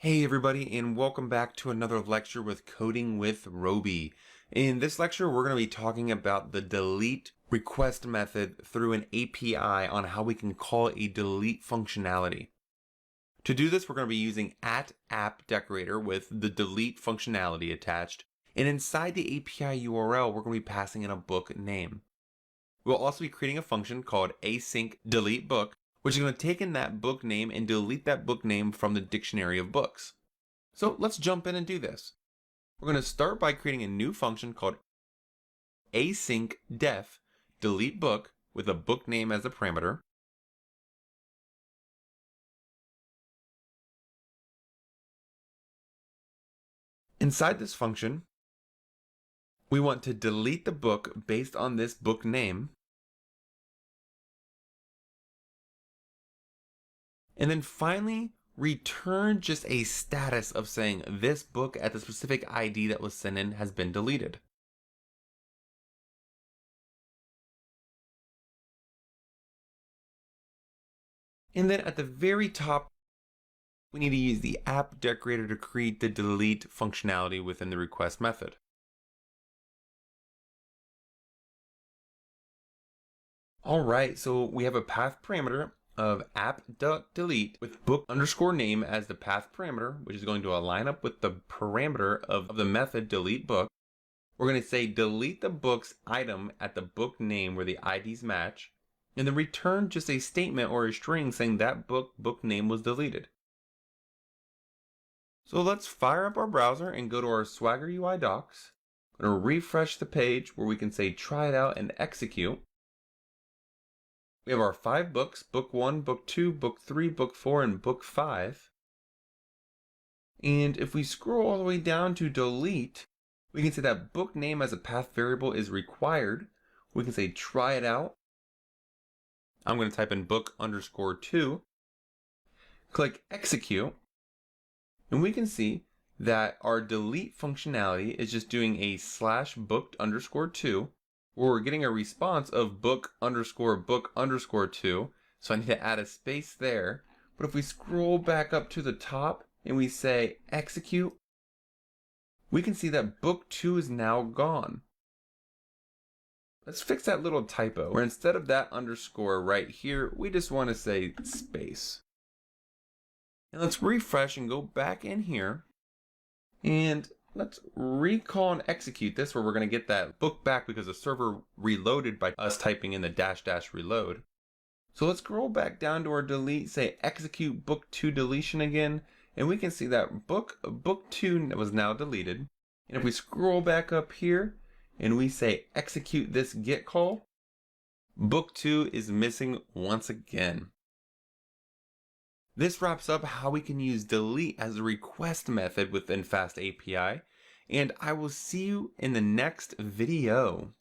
Hey everybody, and welcome back to another lecture with Coding with Roby. In this lecture, we're going to be talking about the delete request method through an API on how we can call a delete functionality. To do this, we're going to be using @app_decorator with the delete functionality attached, and inside the API URL, we're going to be passing in a book name. We'll also be creating a function called async delete book, which is going to take in that book name and delete that book name from the dictionary of books. So let's jump in and do this. We're going to start by creating a new function called async def delete book with a book name as a parameter. Inside this function, we want to delete the book based on this book name. And then finally, return just a status of saying this book at the specific ID that was sent in has been deleted. And then at the very top, we need to use the app decorator to create the delete functionality within the request method. All right, so we have a path parameter of app.delete with book_name as the path parameter, which is going to align up with the parameter of the method delete book. We're going to say delete the book's item at the book name where the IDs match, and then return just a statement or a string saying that book name was deleted. So let's fire up our browser and go to our Swagger UI docs. I'm going to refresh the page where we can say try it out and execute. We have our 5 books, book 1, book 2, book 3, book 4, and book 5. And if we scroll all the way down to delete, we can say that book name as a path variable is required. We can say try it out. I'm going to type in book_2. Click execute. And we can see that our delete functionality is just doing a /booked_2, where we're getting a response of book_book_2. So I need to add a space there. But if we scroll back up to the top and we say execute, we can see that book 2 is now gone. Let's fix that little typo where instead of that underscore right here, we just want to say space. And let's refresh and go back in here. And let's recall and execute this where we're going to get that book back because the server reloaded by us typing in the -- reload. So let's scroll back down to our delete, say execute book 2 deletion again, and we can see that book 2 was now deleted. And if we scroll back up here and we say execute this get call, book 2 is missing once again. This wraps up how we can use delete as a request method within FastAPI, and I will see you in the next video.